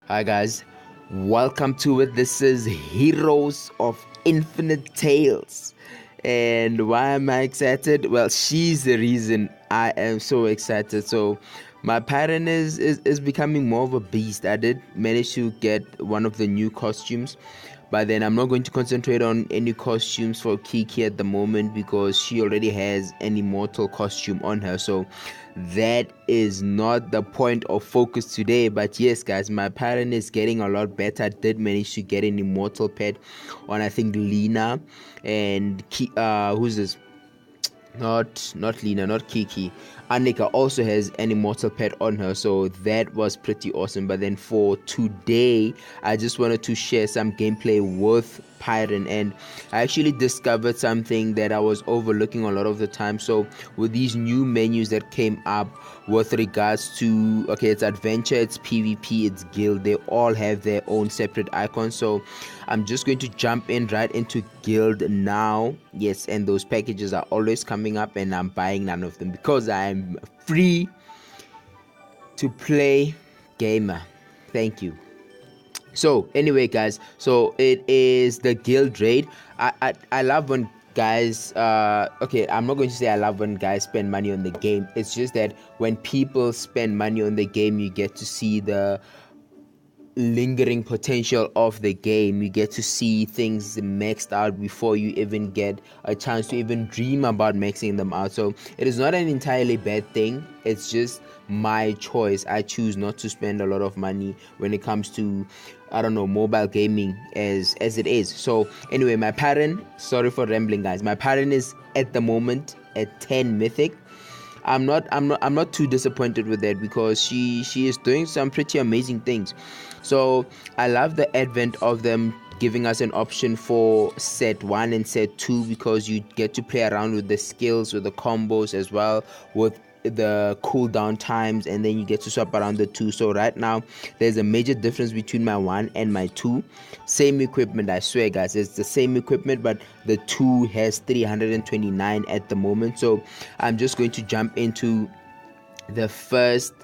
Hi guys, welcome to it. This is Heroes of Infinite Tales. And why am I excited? Well, she's the reason I am so excited. So my pattern is becoming more of a beast. I did manage to get one of the new costumes, but then I'm not going to concentrate on any costumes for Kiki at the moment because she already has an immortal costume on her. So that is not the point of focus today. But yes, guys, my pattern is getting a lot better. I did manage to get an immortal pet on, I think, Lena and who's this? Not Lena, not Kiki. Annika also has an immortal pet on her, so that was pretty awesome. But then for today, I just wanted to share some gameplay with Pyran, and I actually discovered something that I was overlooking a lot of the time. So with these new menus that came up with regards to, okay, it's adventure, it's PvP, it's guild, they all have their own separate icons. So I'm just going to jump in right into guild now. Yes, and those packages are always coming up and I'm buying none of them because I'm free to play gamer. Thank you. So anyway, guys, so it is the guild raid. I love when guys okay, I'm not going to say I love when guys spend money on the game. It's just that when people spend money on the game, you get to see the lingering potential of the game. You get to see things maxed out before you even get a chance to even dream about maxing them out. So it is not an entirely bad thing. It's just my choice. I choose not to spend a lot of money when it comes to, I don't know, mobile gaming as it is. So anyway, my pattern, sorry for rambling guys, my pattern is at the moment at 10 mythic. I'm not too disappointed with that because she is doing some pretty amazing things. So I love the advent of them giving us an option for set 1 and set 2 because you get to play around with the skills, with the combos as well, with the cooldown times, and then you get to swap around the two. So right now there's a major difference between my 1 and my 2. Same equipment, I swear guys, it's the same equipment, but the 2 has 329 at the moment. So I'm just going to jump into the first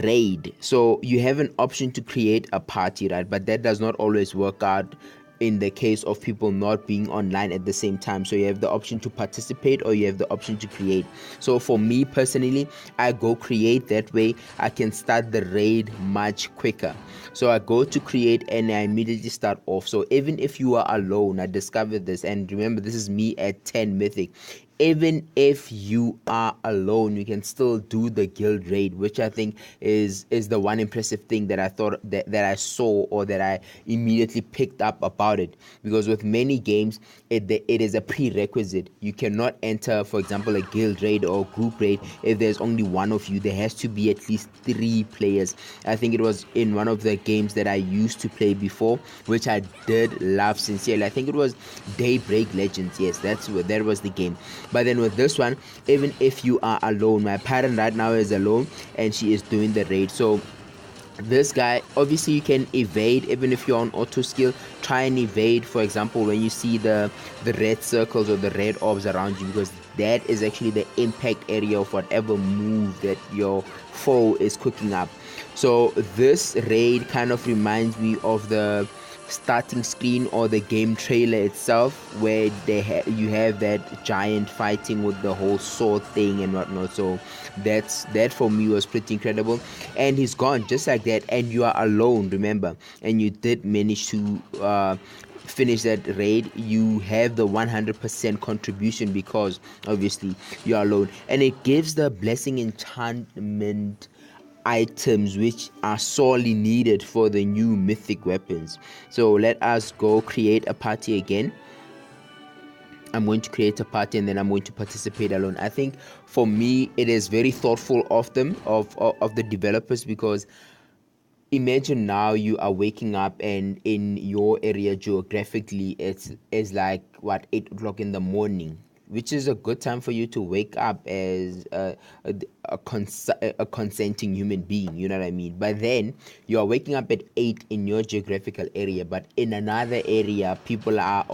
raid. So you have an option to create a party, right? But that does not always work out in the case of people not being online at the same time. So you have the option to participate or you have the option to create. So for me personally, I go create. That way I can start the raid much quicker. So I go to create and I immediately start off. So even if you are alone, I discovered this, and remember, this is me at 10 mythic. Even if you are alone, you can still do the guild raid, which I think is the one impressive thing that I thought that I saw, or that I immediately picked up about it. Because with many games, it is a prerequisite. You cannot enter, for example, a guild raid or group raid if there's only one of you. There has to be at least 3 players. I think it was in one of the games that I used to play before, which I did love sincerely. I think it was Daybreak Legends. Yes, that was the game. But then with this one, even if you are alone, my parent right now is alone and she is doing the raid. So this guy, obviously you can evade even if you're on auto skill. Try and evade, for example, when you see the red circles or the red orbs around you, because that is actually the impact area of whatever move that your foe is cooking up. So this raid kind of reminds me of the starting screen or the game trailer itself, where you have that giant fighting with the whole sword thing and whatnot. So that for me was pretty incredible. And he's gone just like that, and you are alone, remember, and you did manage to finish that raid. You have the 100% contribution because obviously you're alone, and it gives the blessing enchantment items which are sorely needed for the new mythic weapons. So let us go create a party again. I'm going to create a party and then I'm going to participate alone. I think for me it is very thoughtful of them, of the developers, because imagine now you are waking up and in your area geographically it's like what, 8 o'clock in the morning. which is a good time for you to wake up as a consenting human being, you know what I mean? But then you are waking up at 8 in your geographical area, but in another area people are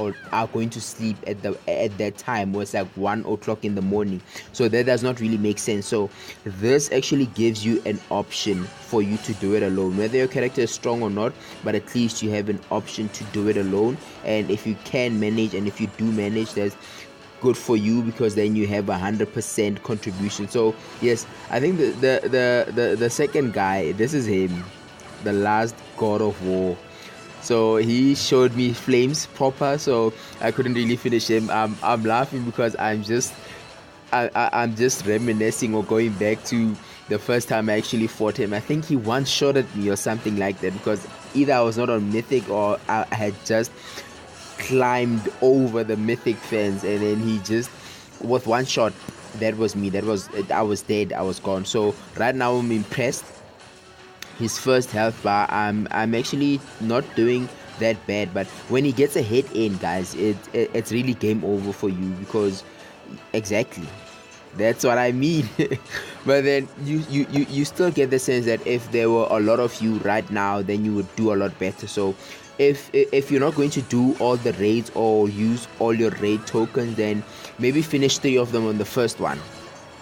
going to sleep at that time, where it's like 1 o'clock in the morning. So that does not really make sense. So this actually gives you an option for you to do it alone, whether your character is strong or not, but at least you have an option to do it alone. And if you can manage, and if you do manage, that's good for you, because then you have 100% contribution. So yes, I think the second guy, this is him, the last god of war. So he showed me flames proper, so I couldn't really finish him. I'm laughing because I'm just reminiscing or going back to the first time I actually fought him. I think he one shot at me or something like that, because either I was not on mythic or I had just climbed over the mythic fence, and then he just, with one shot, that was me. I was dead. I was gone. So right now I'm impressed. His first health bar, I'm actually not doing that bad, but when he gets a hit in, guys, it's really game over for you, because exactly, that's what I mean. But then you still get the sense that if there were a lot of you right now, then you would do a lot better. So if you're not going to do all the raids or use all your raid tokens, then maybe finish 3 of them on the first one.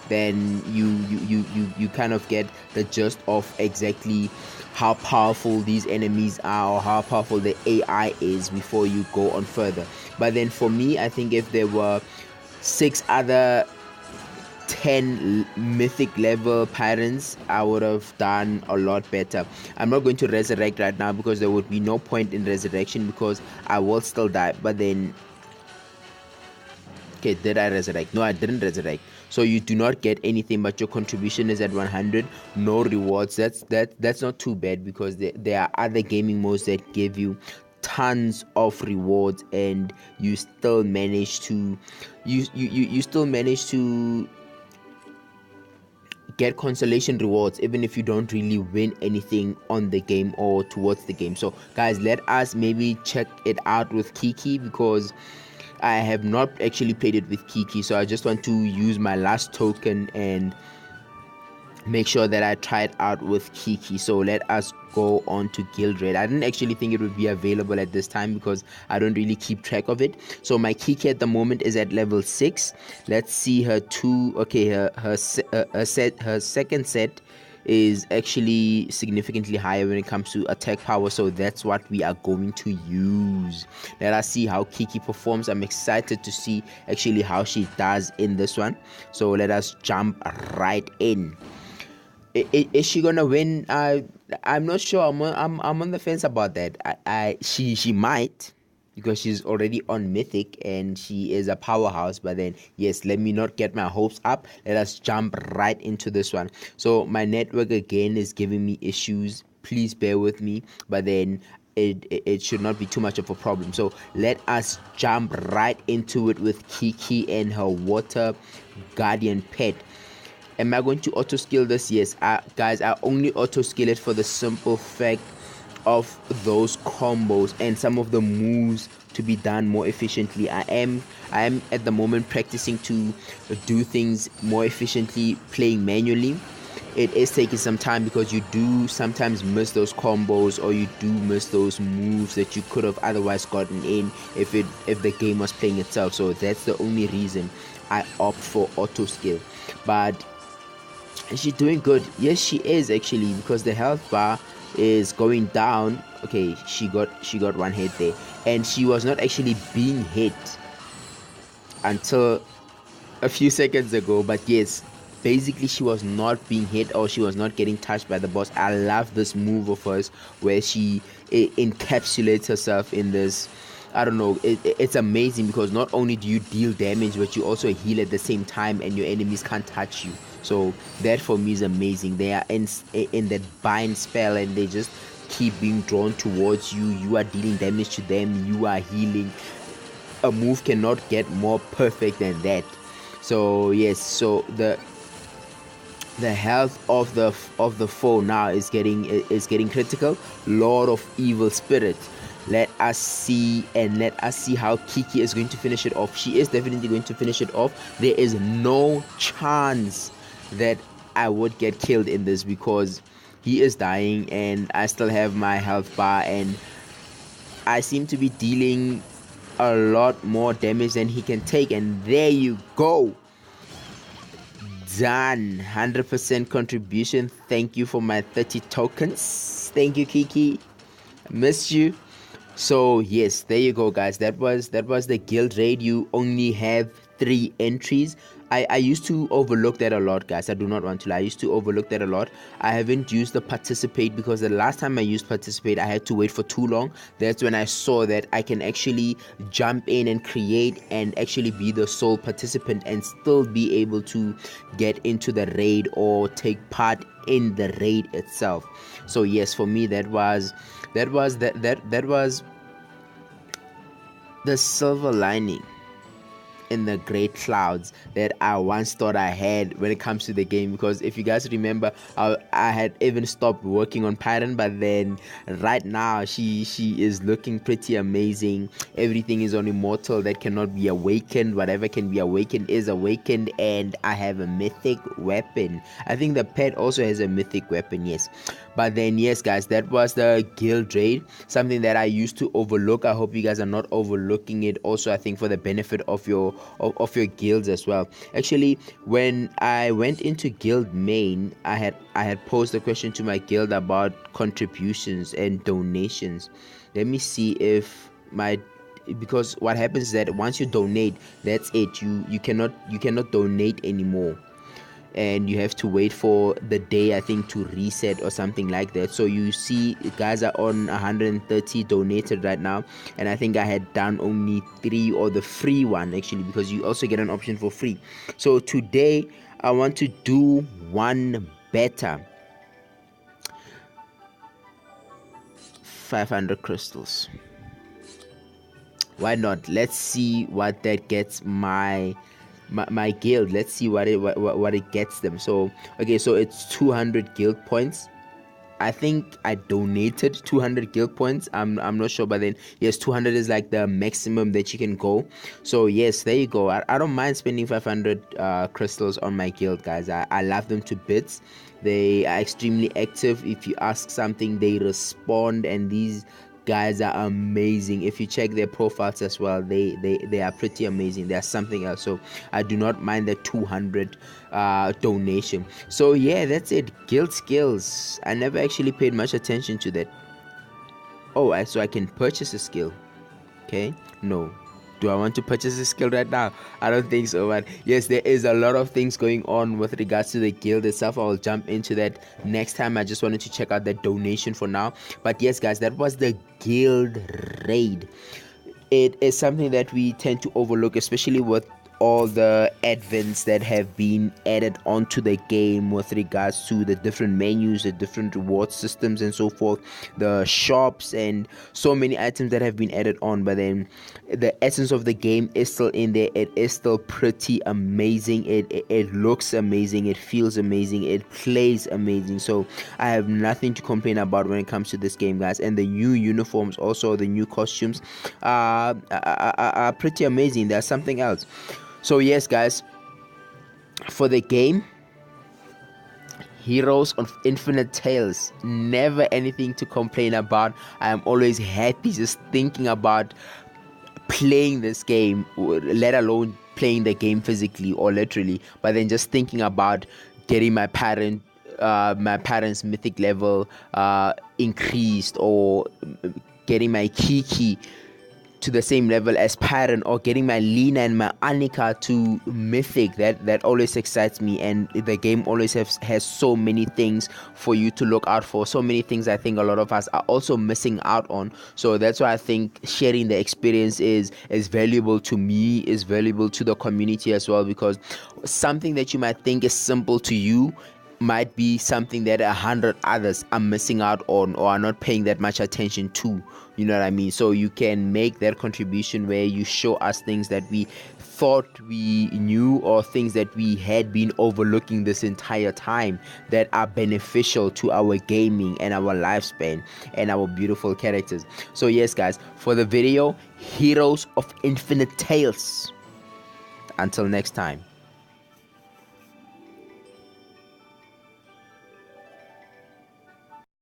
Then you kind of get the gist of exactly how powerful these enemies are, or how powerful the AI is, before you go on further. But then for me, I think if there were 6 other 10 mythic level Pyrans, I would have done a lot better. I'm not going to resurrect right now, because there would be no point in resurrection, because I will still die. But then, okay, did I resurrect? No, I didn't resurrect. So you do not get anything, but your contribution is at 100. No rewards. That's not too bad, because there are other gaming modes that give you tons of rewards, and you still manage to you still manage to get consolation rewards, even if you don't really win anything on the game or towards the game. So guys, let us maybe check it out with Kiki, because I have not actually played it with Kiki. So I just want to use my last token and make sure that I try it out with Kiki. So let us go on to Guildred. I didn't actually think it would be available at this time, because I don't really keep track of it. So my Kiki at the moment is at level 6. Let's see her two. Okay, her second set is actually significantly higher when it comes to attack power, so that's what we are going to use. Let us see how Kiki performs. I'm excited to see actually how she does in this one, so let us jump right in. Is she gonna win? I'm not sure. I'm on the fence about that. She might, because she's already on mythic and she is a powerhouse. But then yes, let me not get my hopes up. Let us jump right into this one. So my network again is giving me issues. Please bear with me. But then it should not be too much of a problem. So let us jump right into it with Kiki and her water guardian pet. Am I going to auto skill this? Yes, guys, I only auto skill it for the simple fact of those combos and some of the moves to be done more efficiently. I am at the moment practicing to do things more efficiently playing manually. It is taking some time, because you do sometimes miss those combos, or you do miss those moves that you could have otherwise gotten in if the game was playing itself. So that's the only reason I opt for auto skill. But is she doing good? Yes, she is actually, because the health bar is going down. Okay, she got one hit there, and she was not actually being hit until a few seconds ago. But yes, basically she was not being hit, or she was not getting touched by the boss. I love this move of hers where she encapsulates herself in this. I don't know, it's amazing, because not only do you deal damage, but you also heal at the same time, and your enemies can't touch you. So that for me is amazing. They are in that bind spell, and they just keep being drawn towards you. You are dealing damage to them, you are healing. A move cannot get more perfect than that. So yes, so the health of the foe now is getting critical. Lord of Evil Spirit. Let us see how Kiki is going to finish it off. She is definitely going to finish it off. There is no chance that I would get killed in this because he is dying and I still have my health bar, and I seem to be dealing a lot more damage than he can take. And there you go. Done. 100% contribution. Thank you for my 30 tokens. Thank you, Kiki. Missed you. So yes, there you go, guys. That was the guild raid. You only have 3 entries. I used to overlook that a lot, guys. I do not want to lie. I used to overlook that a lot. I haven't used the participate because the last time I used participate, I had to wait for too long. That's when I saw that I can actually jump in and create and actually be the sole participant and still be able to get into the raid or take part in the raid itself. So yes, for me that was the silver lining in the great clouds that I once thought I had when it comes to the game. Because if you guys remember, I had even stopped working on Pyran, but then right now she is looking pretty amazing. Everything is on immortal that cannot be awakened. Whatever can be awakened is awakened, and I have a mythic weapon. I think the pet also has a mythic weapon, yes. But then yes, guys, that was the guild raid, something that I used to overlook. I hope you guys are not overlooking it also. I think for the benefit of your guilds as well. Actually, when I went into guild main, I had posed a question to my guild about contributions and donations. Let me see if because what happens is that once you donate, that's it. You cannot donate anymore, and you have to wait for the day, I think, to reset or something like that. So you see guys are on 130 donated right now, and I think I had done only 3, or the free one actually, because you also get an option for free. So today I want to do one better. 500 crystals. Why not? Let's see what that gets my guild. Let's see what it gets them. So okay, so it's 200 guild points. I think I donated 200 guild points. I'm not sure, but then yes, 200 is like the maximum that you can go. So yes, there you go. I don't mind spending 500 crystals on my guild, guys. I love them to bits. They are extremely active. If you ask something, they respond, and these guys are amazing. If you check their profiles as well, they are pretty amazing. They are something else. So I do not mind the 200 donation. So yeah, that's it. Guild skills, I never actually paid much attention to that. Oh, so I can purchase a skill. Okay, no. Do I want to purchase a skill right now? I don't think so, but yes, there is a lot of things going on with regards to the guild itself. I'll jump into that next time. I just wanted to check out that donation for now. But yes, guys, that was the guild raid. It is something that we tend to overlook, especially with all the advents that have been added onto the game with regards to the different menus, the different reward systems and so forth, the shops, and so many items that have been added on. But then the essence of the game is still in there. It is still pretty amazing. It looks amazing, it feels amazing, it plays amazing. So I have nothing to complain about when it comes to this game, guys. And the new uniforms, also the new costumes, are pretty amazing. There's something else. So yes, guys, for the game, Heroes of Infinite Tales, never anything to complain about. I am always happy just thinking about playing this game, let alone playing the game physically or literally, but then just thinking about getting my parents' mythic level increased, or getting my Kiki to the same level as Pyran, or getting my Lina and my Annika to mythic. That always excites me, and the game always has so many things for you to look out for, so many things I think a lot of us are also missing out on. So that's why I think sharing the experience is valuable to me, is valuable to the community as well, because something that you might think is simple to you might be something that 100 others are missing out on or are not paying that much attention to. You know what I mean? So you can make that contribution where you show us things that we thought we knew or things that we had been overlooking this entire time that are beneficial to our gaming and our lifespan and our beautiful characters. So yes guys, for the video, Heroes of Infinite Tales. Until next time.